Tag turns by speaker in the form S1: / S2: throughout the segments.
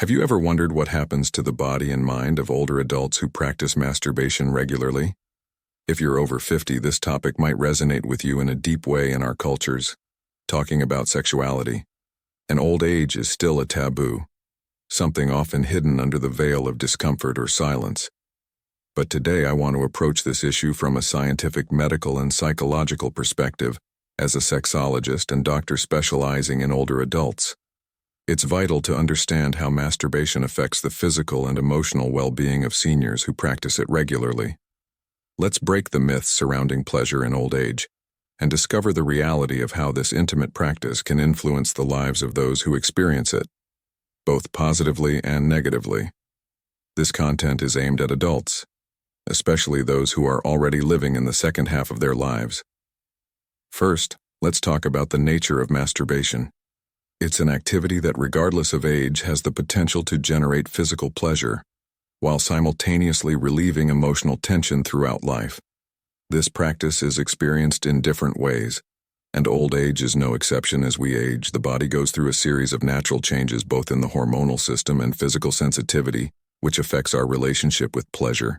S1: Have you ever wondered what happens to the body and mind of older adults who practice masturbation regularly? If you're over 50, this topic might resonate with you in a deep way in our cultures. Talking about sexuality and old age is still a taboo, something often hidden under the veil of discomfort or silence. But today I want to approach this issue from a scientific, medical, and psychological perspective as a sexologist and doctor specializing in older adults. It's vital to understand how masturbation affects the physical and emotional well-being of seniors who practice it regularly. Let's break the myths surrounding pleasure in old age and discover the reality of how this intimate practice can influence the lives of those who experience it, both positively and negatively. This content is aimed at adults, especially those who are already living in the second half of their lives. First, let's talk about the nature of masturbation. It's an activity that, regardless of age, has the potential to generate physical pleasure, while simultaneously relieving emotional tension throughout life. This practice is experienced in different ways, and old age is no exception. As we age, the body goes through a series of natural changes both in the hormonal system and physical sensitivity, which affects our relationship with pleasure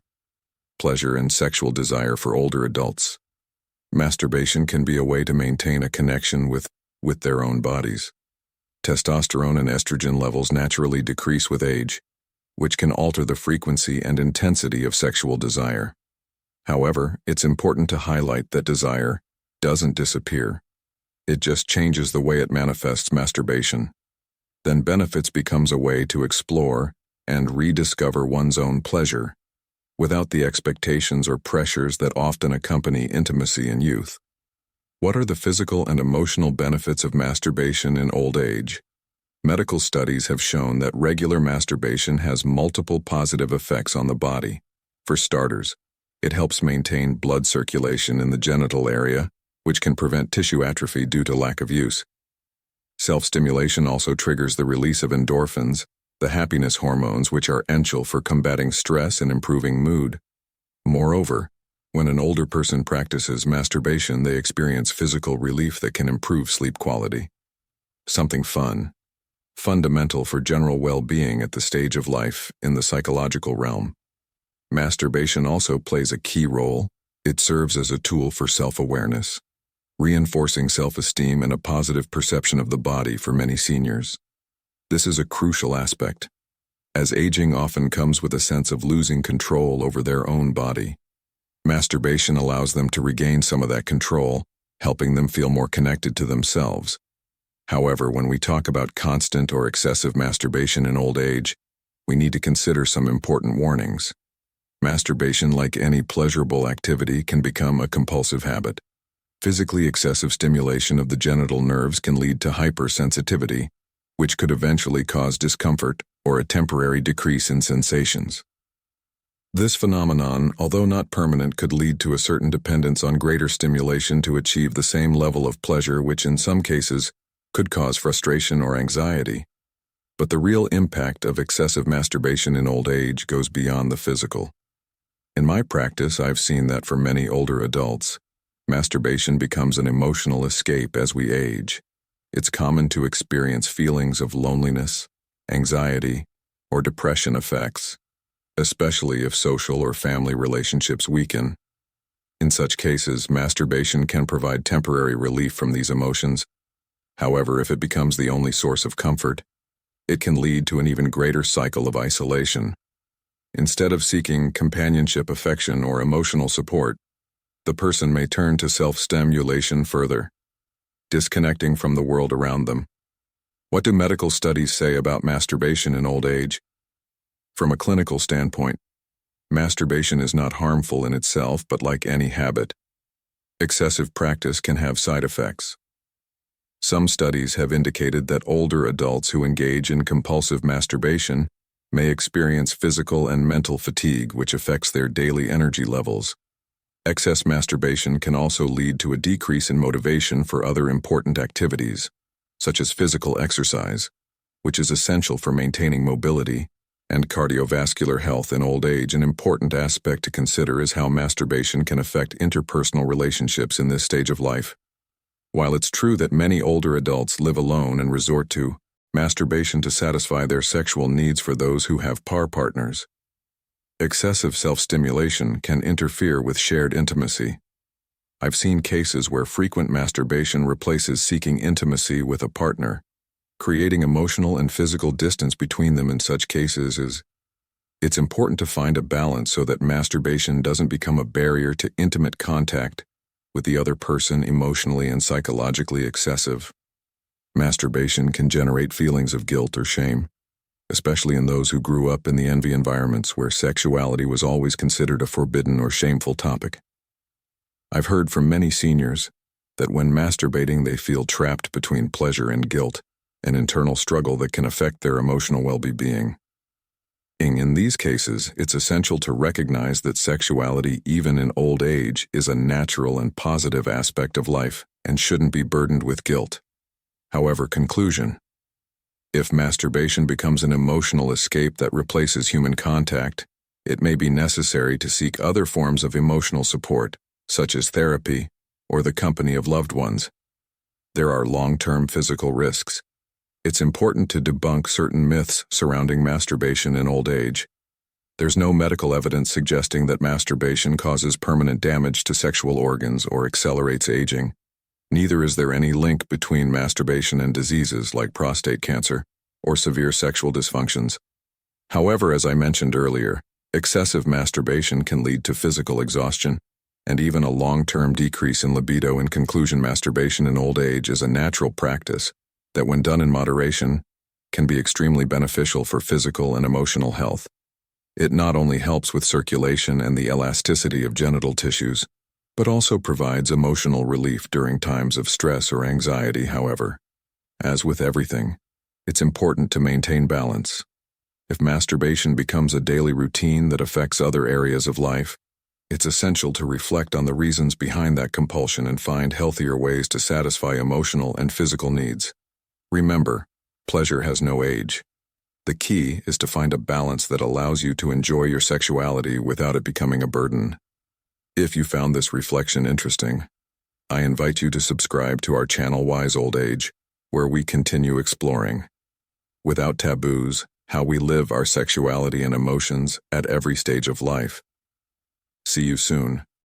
S1: and sexual desire for older adults. Masturbation can be a way to maintain a connection with their own bodies. Testosterone and estrogen levels naturally decrease with age, which can alter the frequency and intensity of sexual desire. However, it's important to highlight that desire doesn't disappear. It just changes the way it manifests. Masturbation then benefits becomes a way to explore and rediscover one's own pleasure, without the expectations or pressures that often accompany intimacy in youth. What are the physical and emotional benefits of masturbation in old age? Medical studies have shown that regular masturbation has multiple positive effects on the body. For starters, it helps maintain blood circulation in the genital area, which can prevent tissue atrophy due to lack of use. Self-stimulation also triggers the release of endorphins, the happiness hormones, which are essential for combating stress and improving mood. Moreover, when an older person practices masturbation, they experience physical relief that can improve sleep quality. Something fundamental for general well-being at the stage of life in the psychological realm. Masturbation also plays a key role. It serves as a tool for self-awareness, reinforcing self-esteem and a positive perception of the body for many seniors. This is a crucial aspect, as aging often comes with a sense of losing control over their own body. Masturbation allows them to regain some of that control, helping them feel more connected to themselves. However, when we talk about constant or excessive masturbation in old age, we need to consider some important warnings. Masturbation, like any pleasurable activity, can become a compulsive habit. Physically excessive stimulation of the genital nerves can lead to hypersensitivity, which could eventually cause discomfort or a temporary decrease in sensations. This phenomenon, although not permanent, could lead to a certain dependence on greater stimulation to achieve the same level of pleasure, which in some cases could cause frustration or anxiety. But the real impact of excessive masturbation in old age goes beyond the physical. In my practice, I've seen that for many older adults, masturbation becomes an emotional escape as we age. It's common to experience feelings of loneliness, anxiety, or depression effects, especially if social or family relationships weaken. In such cases, masturbation can provide temporary relief from these emotions. However, if it becomes the only source of comfort, it can lead to an even greater cycle of isolation. Instead of seeking companionship, affection, or emotional support, the person may turn to self-stimulation further, disconnecting from the world around them. What do medical studies say about masturbation in old age? From a clinical standpoint, masturbation is not harmful in itself, but like any habit, excessive practice can have side effects. Some studies have indicated that older adults who engage in compulsive masturbation may experience physical and mental fatigue, which affects their daily energy levels. Excess masturbation can also lead to a decrease in motivation for other important activities, such as physical exercise, which is essential for maintaining mobility and cardiovascular health in old age. An important aspect to consider is how masturbation can affect interpersonal relationships in this stage of life. While it's true that many older adults live alone and resort to masturbation to satisfy their sexual needs for those who have partners. Excessive self-stimulation can interfere with shared intimacy. I've seen cases where frequent masturbation replaces seeking intimacy with a partner, creating emotional and physical distance between them. In such cases, it's important to find a balance so that masturbation doesn't become a barrier to intimate contact with the other person. Emotionally and psychologically excessive masturbation can generate feelings of guilt or shame, especially in those who grew up in the envy environments where sexuality was always considered a forbidden or shameful topic. I've heard from many seniors that when masturbating they feel trapped between pleasure and guilt, an internal struggle that can affect their emotional well-being. In these cases, it's essential to recognize that sexuality, even in old age, is a natural and positive aspect of life and shouldn't be burdened with guilt. However, conclusion: if masturbation becomes an emotional escape that replaces human contact, it may be necessary to seek other forms of emotional support, such as therapy or the company of loved ones. There are long-term physical risks. It's important to debunk certain myths surrounding masturbation in old age. There's no medical evidence suggesting that masturbation causes permanent damage to sexual organs or accelerates aging. Neither is there any link between masturbation and diseases like prostate cancer or severe sexual dysfunctions. However, as I mentioned earlier, excessive masturbation can lead to physical exhaustion and even a long-term decrease in libido. In conclusion, masturbation in old age is a natural practice that, when done in moderation, can be extremely beneficial for physical and emotional health. It not only helps with circulation and the elasticity of genital tissues, but also provides emotional relief during times of stress or anxiety. However, as with everything, it's important to maintain balance. If masturbation becomes a daily routine that affects other areas of life, it's essential to reflect on the reasons behind that compulsion and find healthier ways to satisfy emotional and physical needs. Remember, pleasure has no age. The key is to find a balance that allows you to enjoy your sexuality without it becoming a burden. If you found this reflection interesting, I invite you to subscribe to our channel Wise Old Age, where we continue exploring, without taboos, how we live our sexuality and emotions at every stage of life. See you soon.